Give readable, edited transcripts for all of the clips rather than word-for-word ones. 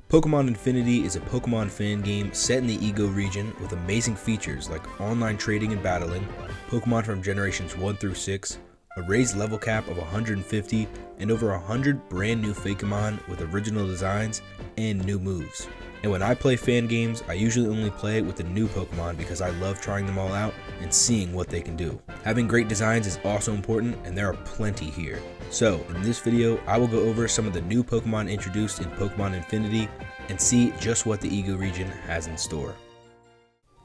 Pokémon Infinity is a Pokémon fan game set in the Ego region with amazing features like online trading and battling, Pokémon from generations 1 through 6, a raised level cap of 150, and over 100 brand new Pokémon with original designs and new moves. And when I play fan games, I usually only play with the new Pokémon because I love trying them all out and seeing what they can do. Having great designs is also important, and there are plenty here. So in this video, I will go over some of the new Pokemon introduced in Pokemon Infinity and see just what the Ego region has in store.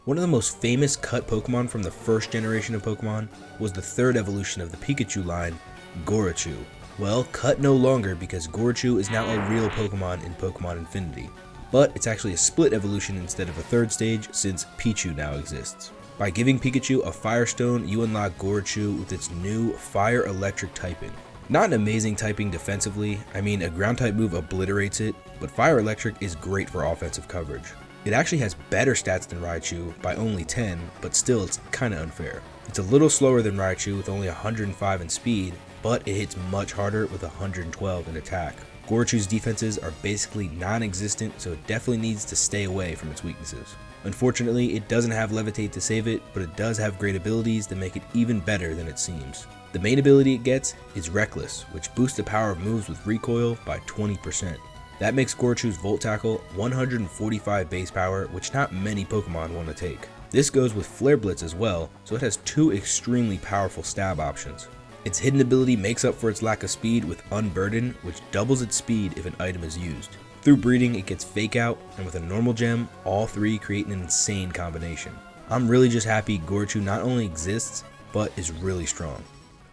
One of the most famous cut Pokemon from the first generation of Pokemon was the third evolution of the Pikachu line, Gorachu. Well, cut no longer because Gorachu is now a real Pokemon in Pokemon Infinity. But it's actually a split evolution instead of a third stage since Pichu now exists. By giving Pikachu a Firestone, you unlock Gorachu with its new Fire Electric typing. Not an amazing typing defensively, I mean a ground type move obliterates it, but Fire Electric is great for offensive coverage. It actually has better stats than Raichu by only 10, but still it's kinda unfair. It's a little slower than Raichu with only 105 in speed, but it hits much harder with 112 in attack. Gorachu's defenses are basically non-existent, so it definitely needs to stay away from its weaknesses. Unfortunately, it doesn't have Levitate to save it, but it does have great abilities that make it even better than it seems. The main ability it gets is Reckless, which boosts the power of moves with recoil by 20%. That makes Gorachu's Volt Tackle 145 base power, which not many Pokemon want to take. This goes with Flare Blitz as well, so it has two extremely powerful stab options. Its hidden ability makes up for its lack of speed with Unburden, which doubles its speed if an item is used. Through breeding, it gets Fake Out, and with a normal gem, all three create an insane combination. I'm really just happy Gorachu not only exists, but is really strong.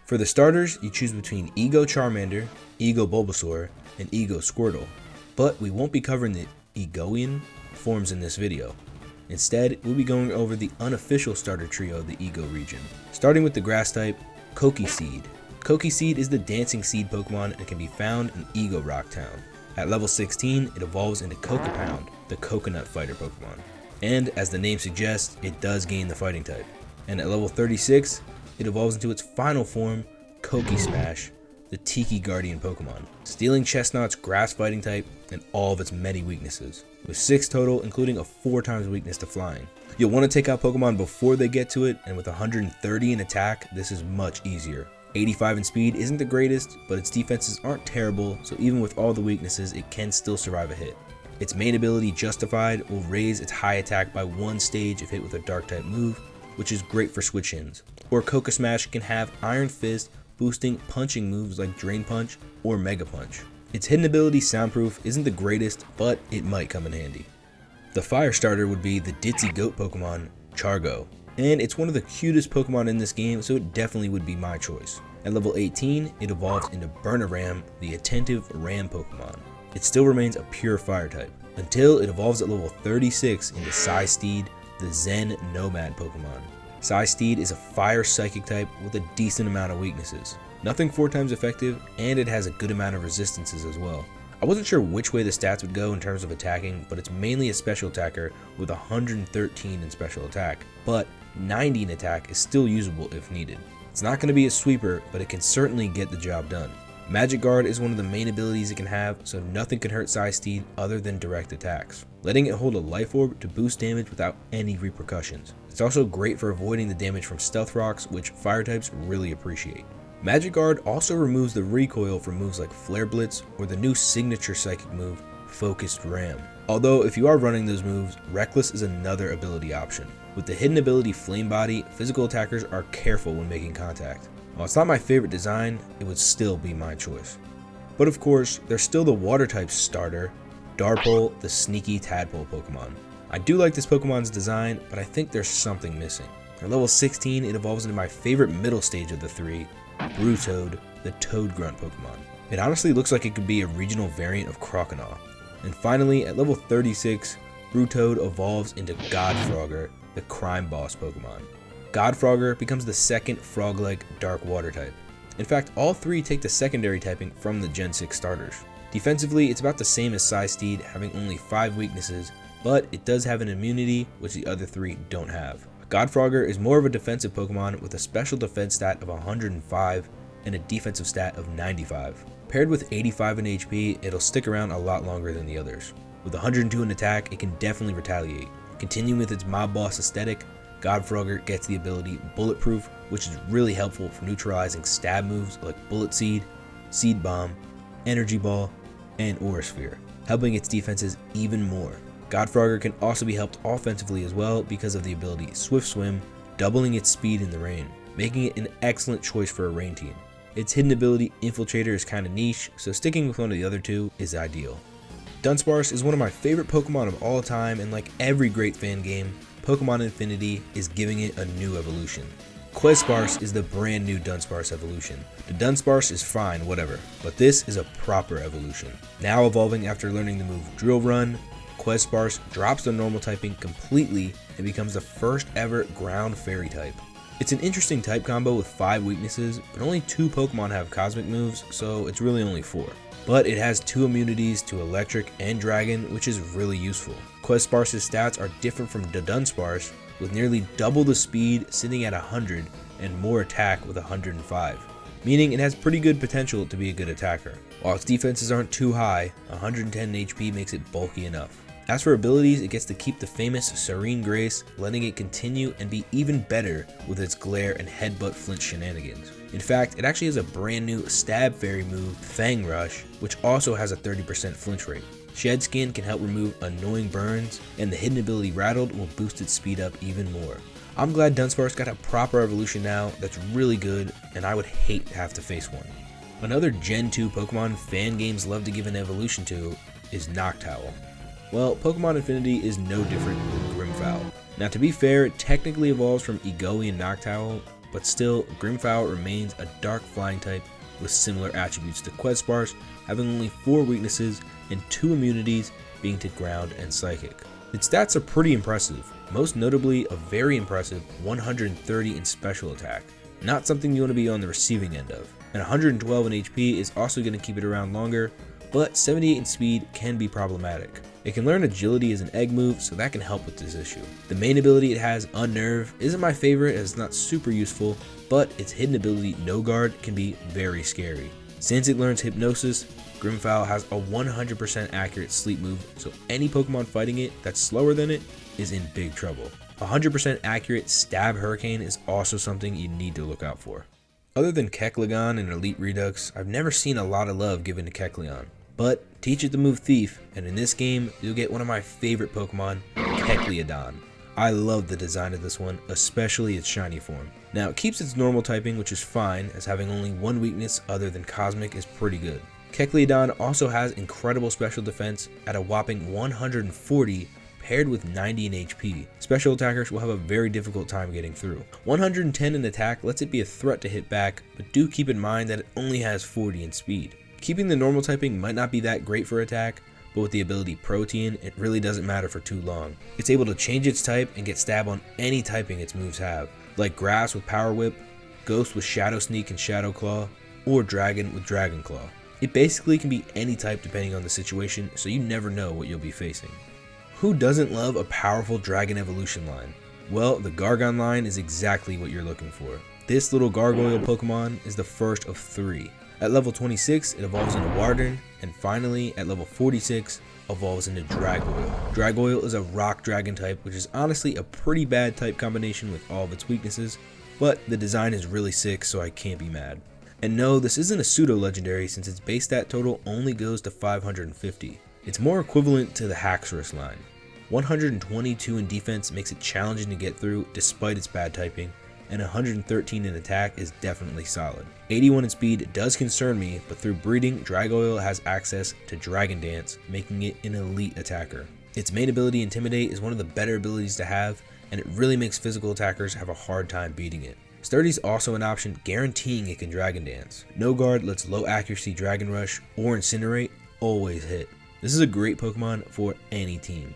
For the starters, you choose between Ego Charmander, Ego Bulbasaur, and Ego Squirtle, but we won't be covering the Egoian forms in this video. Instead, we'll be going over the unofficial starter trio of the Ego region. Starting with the grass type, Kokiseed. Kokiseed is the dancing seed Pokemon and can be found in Ego Rock Town. At level 16, it evolves into Kokopound, the coconut fighter Pokemon. And as the name suggests, it does gain the fighting type. And at level 36, it evolves into its final form, Kokismash, the Tiki Guardian Pokemon, stealing Chestnut's grass fighting type and all of its many weaknesses, with 6 total, including a 4 times weakness to flying. You'll want to take out Pokemon before they get to it, and with 130 in attack, this is much easier. 85 in speed isn't the greatest, but its defenses aren't terrible, so even with all the weaknesses, it can still survive a hit. Its main ability, Justified, will raise its high attack by 1 stage if hit with a dark type move, which is great for switch-ins. Or Kokismash can have Iron Fist, boosting punching moves like Drain Punch or Mega Punch. Its hidden ability, Soundproof, isn't the greatest, but it might come in handy. The fire starter would be the ditzy goat Pokemon, Chargo, and it's one of the cutest Pokemon in this game, so it definitely would be my choice. At level 18, it evolves into Burnaram, the attentive ram Pokemon. It still remains a pure fire type, until it evolves at level 36 into Psysteed, the Zen Nomad Pokemon. Psysteed is a fire psychic type with a decent amount of weaknesses. Nothing 4 times effective, and it has a good amount of resistances as well. I wasn't sure which way the stats would go in terms of attacking, but it's mainly a special attacker with 113 in special attack, but 90 in attack is still usable if needed. It's not going to be a sweeper, but it can certainly get the job done. Magic Guard is one of the main abilities it can have, so nothing can hurt Psysteed other than direct attacks, letting it hold a Life Orb to boost damage without any repercussions. It's also great for avoiding the damage from Stealth Rocks, which fire types really appreciate. Magic Guard also removes the recoil from moves like Flare Blitz or the new signature psychic move, Focused Ram. Although if you are running those moves, Reckless is another ability option. With the hidden ability Flame Body, physical attackers are careful when making contact. While it's not my favorite design, it would still be my choice. But of course, there's still the water type starter, Darpole, the sneaky tadpole Pokemon. I do like this Pokemon's design, but I think there's something missing. At level 16, it evolves into my favorite middle stage of the 3, Brutoad, the Toad Grunt Pokemon. It honestly looks like it could be a regional variant of Croconaw. And finally, at level 36, Brutoad evolves into Godfrogger, the crime boss Pokemon. Godfrogger becomes the second frog-like dark water type. In fact, all 3 take the secondary typing from the Gen 6 starters. Defensively, it's about the same as Psysteed, having only 5 weaknesses, but it does have an immunity, which the other 3 don't have. Godfrogger is more of a defensive Pokemon with a special defense stat of 105 and a defensive stat of 95. Paired with 85 in HP, it'll stick around a lot longer than the others. With 102 in attack, it can definitely retaliate. Continuing with its mob boss aesthetic, Godfrogger gets the ability Bulletproof, which is really helpful for neutralizing stab moves like Bullet Seed, Seed Bomb, Energy Ball, and Aura Sphere, helping its defenses even more. Godfrogger can also be helped offensively as well because of the ability Swift Swim, doubling its speed in the rain, making it an excellent choice for a rain team. Its hidden ability Infiltrator is kinda niche, so sticking with one of the other two is ideal. Dunsparce is one of my favorite Pokemon of all time, and like every great fan game, Pokemon Infinity is giving it a new evolution. Questsparce is the brand new Dunsparce evolution. The Dunsparce is fine, whatever, but this is a proper evolution. Now evolving after learning the move Drill Run, Questsparce drops the normal typing completely and becomes the first ever ground fairy type. It's an interesting type combo with 5 weaknesses, but only 2 Pokemon have cosmic moves, so it's really only 4. But it has 2 immunities to Electric and Dragon, which is really useful. Questsparce's stats are different from the Dunsparce, with nearly double the speed sitting at 100 and more attack with 105, meaning it has pretty good potential to be a good attacker. While its defenses aren't too high, 110 HP makes it bulky enough. As for abilities, it gets to keep the famous Serene Grace, letting it continue and be even better with its Glare and Headbutt Flinch shenanigans. In fact, it actually has a brand new Stab Fairy move, Fang Rush, which also has a 30% flinch rate. Shed Skin can help remove annoying burns, and the hidden ability Rattled will boost its speed up even more. I'm glad Dunsparce got a proper evolution now that's really good, and I would hate to have to face one. Another Gen 2 Pokemon fan games love to give an evolution to is Noctowl. Well, Pokemon Infinity is no different than Grimmfowl. Now to be fair, it technically evolves from Egoian Noctowl, but still, Grimmfowl remains a dark flying type with similar attributes to Questsparce, having only 4 weaknesses and 2 immunities, being to Ground and Psychic. Its stats are pretty impressive, most notably a very impressive 130 in special attack, not something you want to be on the receiving end of. And 112 in HP is also going to keep it around longer, but 78 in speed can be problematic. It can learn agility as an egg move, so that can help with this issue. The main ability it has, Unnerve, isn't my favorite as it's not super useful, but its hidden ability, No Guard, can be very scary. Since it learns Hypnosis, Grimmfowl has a 100% accurate sleep move, so any Pokemon fighting it that's slower than it is in big trouble. 100% accurate Stab Hurricane is also something you need to look out for. Other than Kecleon and Elite Redux, I've never seen a lot of love given to Kecleon. But teach it the move Thief, and in this game, you'll get one of my favorite Pokemon, Kecleon. I love the design of this one, especially its shiny form. Now, it keeps its normal typing, which is fine, as having only 1 weakness other than Cosmic is pretty good. Kecleon also has incredible special defense at a whopping 140, paired with 90 in HP. Special attackers will have a very difficult time getting through. 110 in attack lets it be a threat to hit back, but do keep in mind that it only has 40 in speed. Keeping the normal typing might not be that great for attack, but with the ability Protean, it really doesn't matter for too long. It's able to change its type and get stab on any typing its moves have, like Grass with Power Whip, Ghost with Shadow Sneak and Shadow Claw, or Dragon with Dragon Claw. It basically can be any type depending on the situation, so you never know what you'll be facing. Who doesn't love a powerful Dragon evolution line? Well, the Gargon line is exactly what you're looking for. This little gargoyle Pokemon is the first of 3. At level 26, it evolves into Warden, and finally, at level 46, evolves into Dragoyle. Dragoyle is a rock dragon type, which is honestly a pretty bad type combination with all of its weaknesses, but the design is really sick, so I can't be mad. And no, this isn't a pseudo-legendary since its base stat total only goes to 550. It's more equivalent to the Haxorus line. 122 in defense makes it challenging to get through despite its bad typing, and 113 in attack is definitely solid. 81 in speed does concern me, but through breeding, Dragoyle has access to Dragon Dance, making it an elite attacker. Its main ability, Intimidate, is one of the better abilities to have, and it really makes physical attackers have a hard time beating it. Sturdy is also an option, guaranteeing it can Dragon Dance. No Guard lets low accuracy Dragon Rush or Incinerate always hit. This is a great Pokemon for any team.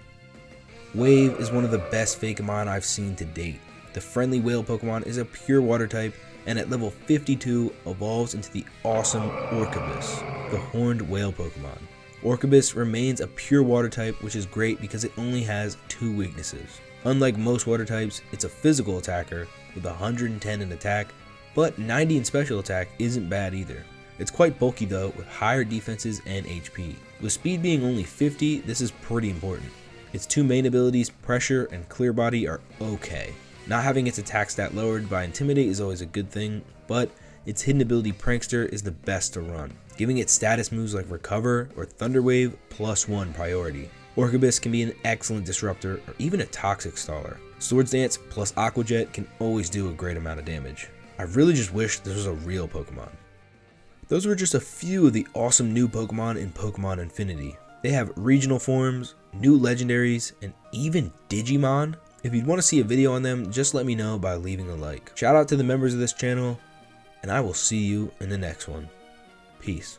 Wave is one of the best Fakemon I've seen to date. The friendly whale Pokemon is a pure water type, and at level 52 evolves into the awesome Orcabus, the horned whale Pokemon. Orcabus remains a pure water type, which is great because it only has 2 weaknesses. Unlike most water types, it's a physical attacker with 110 in attack, but 90 in special attack isn't bad either. It's quite bulky though, with higher defenses and HP. With speed being only 50, this is pretty important. Its two main abilities, Pressure and Clear Body, are okay. Not having its attack stat lowered by Intimidate is always a good thing, but its hidden ability Prankster is the best to run, giving it status moves like Recover or Thunder Wave +1 priority. Orcabus can be an excellent disruptor or even a toxic staller. Swords Dance plus Aqua Jet can always do a great amount of damage. I really just wish this was a real Pokemon. Those were just a few of the awesome new Pokemon in Pokemon Infinity. They have regional forms, new legendaries, and even Digimon. If you'd want to see a video on them, just let me know by leaving a like. Shout out to the members of this channel, and I will see you in the next one. Peace.